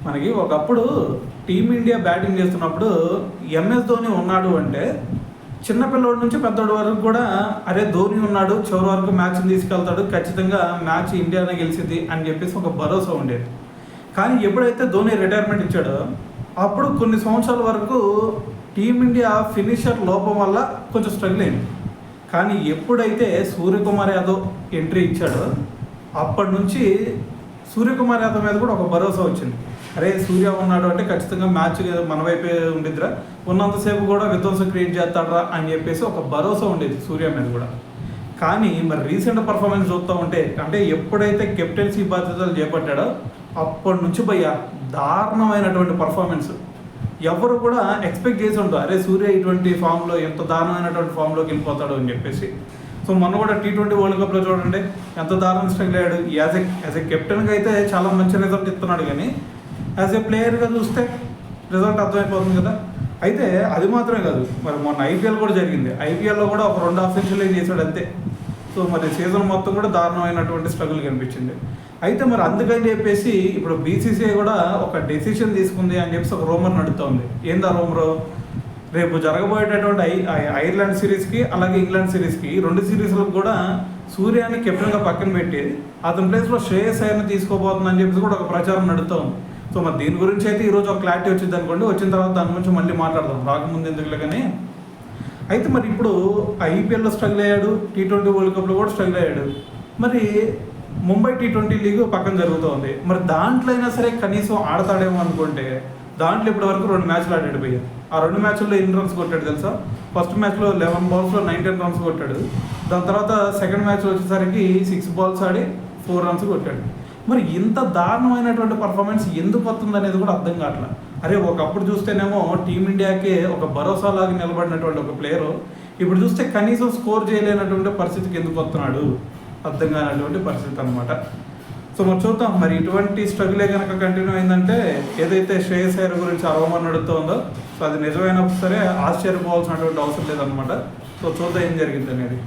మనకి ఒకప్పుడు team India batting చేస్తున్నప్పుడు ఎంఎస్ ధోని ఉన్నాడు అంటే చిన్నపిల్లడి నుంచి పెద్దోడి వరకు కూడా అరే ధోని ఉన్నాడు చివరి వరకు మ్యాచ్ని తీసుకెళ్తాడు, ఖచ్చితంగా మ్యాచ్ ఇండియానే గెలిచింది అని చెప్పేసి ఒక భరోసా ఉండేది. కానీ ఎప్పుడైతే ధోని రిటైర్మెంట్ ఇచ్చాడో అప్పుడు కొన్ని సంవత్సరాల వరకు టీమిండియా ఫినిషర్ లోపం వల్ల కొంచెం స్ట్రగుల్ అయింది. కానీ ఎప్పుడైతే సూర్యకుమార్ యాదవ్ ఎంట్రీ ఇచ్చాడో అప్పటి నుంచి సూర్యకుమార్ యాదవ్ మీద కూడా ఒక భరోసా వచ్చింది. అరే సూర్య ఉన్నాడు అంటే ఖచ్చితంగా మ్యాచ్ మన వైపే ఉండిద్దిరా, ఉన్నంతసేపు కూడా విధ్వంసం క్రియేట్ చేస్తాడరా అని చెప్పేసి ఒక భరోసా ఉండేది సూర్య మీద కూడా. కానీ మరి రీసెంట్ పర్ఫార్మెన్స్ చూస్తూ ఉంటే అంటే ఎప్పుడైతే కెప్టెన్సీ బాధ్యతలు చేపట్టాడో అప్పటి నుంచి దారుణమైనటువంటి పర్ఫార్మెన్స్. ఎవరు కూడా ఎక్స్పెక్ట్ చేసి ఉంటారు అరే సూర్య ఇటువంటి ఫామ్లో ఎంత దారుణమైనటువంటి ఫామ్లోకి వెళ్ళిపోతాడు అని చెప్పేసి. సో మొన్న కూడా T20 వరల్డ్ కప్లో చూడండి ఎంత దారుణంగా స్ట్రగుల్ అయ్యాడు. యాజ్ ఏ కెప్టెన్గా అయితే చాలా మంచి రిజల్ట్ ఇస్తున్నాడు, కానీ యాజ్ ఏ ప్లేయర్గా చూస్తే రిజల్ట్ అర్థమైపోతుంది కదా. అయితే అది మాత్రమే కాదు, మరి మొన్న IPL కూడా జరిగింది. IPLలో కూడా ఒక 2 హాఫ్ సెంచరీలు చేశాడు అంతే. సో మరి సీజన్ మొత్తం కూడా దారుణమైనటువంటి స్ట్రగుల్ కనిపించింది. అయితే మరి అందుకని చెప్పేసి ఇప్పుడు BCCI కూడా ఒక డెసిషన్ తీసుకుంది అని చెప్పేసి ఒక రూమర్ నడుస్తుంది. ఏందా రూమరు? రేపు జరగబోయేటటువంటి ఐర్లాండ్ సిరీస్కి అలాగే ఇంగ్లాండ్ సిరీస్కి 2 సిరీస్లకు కూడా సూర్యాని కెప్టెన్గా పక్కన పెట్టి అతని ప్లేస్లో శ్రేయస్ అయ్యర్ని తీసుకోబోతుందని చెప్పేసి కూడా ఒక ప్రచారం నడుస్తుంది. సో మరి దీని గురించి అయితే ఈరోజు ఒక క్లారిటీ వచ్చింది అనుకోండి, వచ్చిన తర్వాత దాని గురించి మళ్ళీ మాట్లాడదాం, రాకముందు ఎందుకులే. కానీ అయితే మరి ఇప్పుడు IPLలో స్ట్రగుల్ అయ్యాడు, T20 వరల్డ్ కప్లో కూడా స్ట్రగుల్ అయ్యాడు. మరి ముంబై T20 లీగ్ పక్కన జరుగుతుంది, మరి దాంట్లో అయినా సరే కనీసం ఆడతాడేమో అనుకుంటే దాంట్లో ఇప్పటి వరకు 2 మ్యాచ్లు ఆడాడు భయ్య. ఆ 2 మ్యాచ్ల్లో ఎన్ని రన్స్ కొట్టాడు తెలుసా? ఫస్ట్ మ్యాచ్లో 11 బాల్స్లో 19 రన్స్ కొట్టాడు. దాని తర్వాత సెకండ్ మ్యాచ్లో వచ్చేసరికి 6 బాల్స్ ఆడి 4 రన్స్ కొట్టాడు. మరి ఇంత దారుణమైనటువంటి పర్ఫార్మెన్స్ ఎందుకు వస్తుంది అనేది కూడా అర్థం కావట్లా. అరే ఒకప్పుడు చూస్తేనేమో టీమిండియాకి ఒక భరోసాలాగా నిలబడినటువంటి ఒక ప్లేయరు ఇప్పుడు చూస్తే కనీసం స్కోర్ చేయలేనటువంటి పరిస్థితికి ఎందుకు వస్తున్నాడు అర్థం కానటువంటి పరిస్థితి అనమాట. సో మరి చూద్దాం, మరి ఇటువంటి స్ట్రగులే కనుక కంటిన్యూ అయిందంటే ఏదైతే శ్రేయస్ అయ్యర్ గురించి అరవమని నడుస్తుందో సో అది నిజమైనప్పుడు సరే ఆశ్చర్యపోవాల్సినటువంటి అవసరం లేదనమాట. సో చూద్దాం ఏం జరిగింది అనేది.